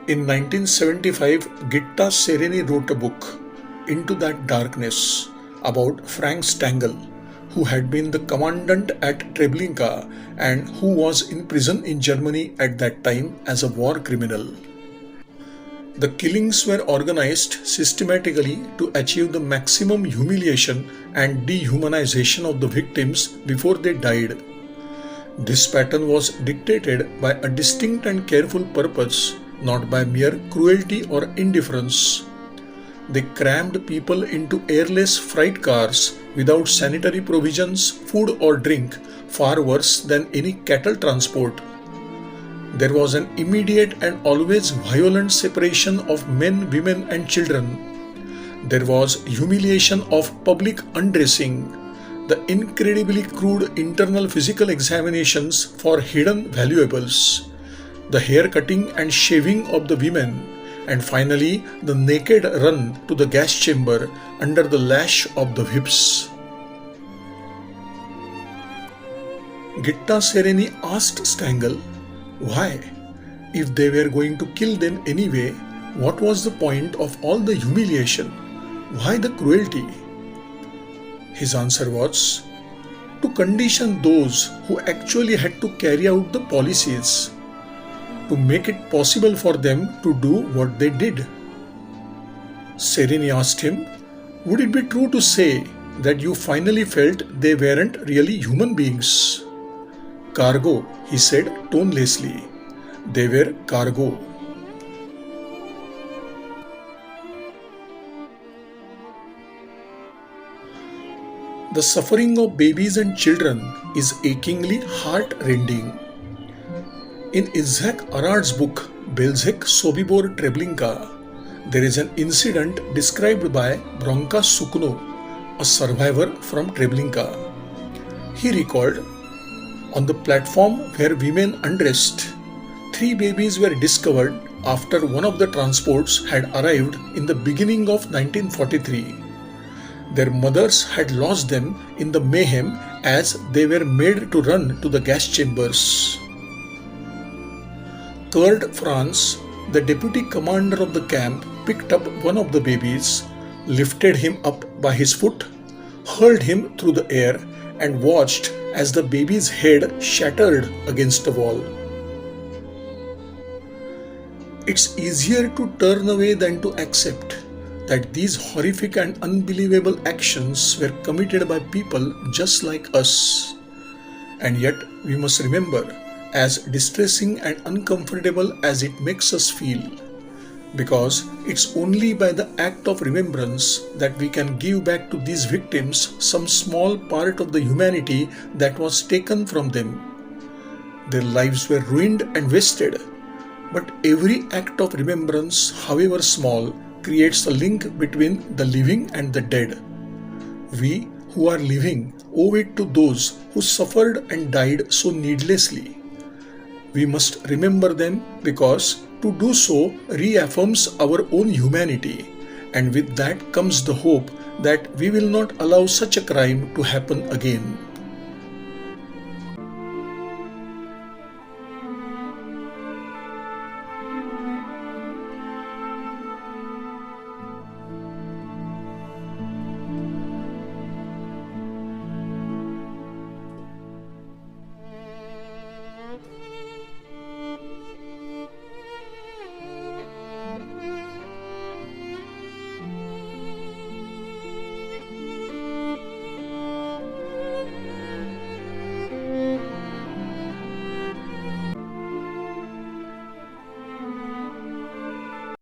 In 1975, Gitta Sereni wrote a book, Into That Darkness, about Frank Stangl, who had been the commandant at Treblinka and who was in prison in Germany at that time as a war criminal. The killings were organized systematically to achieve the maximum humiliation and dehumanization of the victims before they died. This pattern was dictated by a distinct and careful purpose, not by mere cruelty or indifference. They crammed people into airless freight cars without sanitary provisions, food or drink, far worse than any cattle transport. There was an immediate and always violent separation of men, women and children. There was humiliation of public undressing, the incredibly crude internal physical examinations for hidden valuables, the hair cutting and shaving of the women, and finally the naked run to the gas chamber under the lash of the whips. Gitta Sereni asked Stangl, why? If they were going to kill them anyway, what was the point of all the humiliation? Why the cruelty? His answer was, to condition those who actually had to carry out the policies, to make it possible for them to do what they did. Sereni asked him, would it be true to say that you finally felt they weren't really human beings? Cargo, he said tonelessly. They were cargo. The suffering of babies and children is achingly heart-rending. In Isaac Arard's book Belzec Sobibor Treblinka, there is an incident described by Bronca Sukno, a survivor from Treblinka. He recalled, on the platform where women undressed, 3 babies were discovered after one of the transports had arrived in the beginning of 1943. Their mothers had lost them in the mayhem as they were made to run to the gas chambers. Kurt Franz, the deputy commander of the camp, picked up one of the babies, lifted him up by his foot, hurled him through the air, and watched as the baby's head shattered against the wall. It's easier to turn away than to accept that these horrific and unbelievable actions were committed by people just like us. And yet we must remember, as distressing and uncomfortable as it makes us feel, because it's only by the act of remembrance that we can give back to these victims some small part of the humanity that was taken from them. Their lives were ruined and wasted, but every act of remembrance, however small, creates a link between the living and the dead. We who are living owe it to those who suffered and died so needlessly. We must remember them because to do so reaffirms our own humanity, and with that comes the hope that we will not allow such a crime to happen again.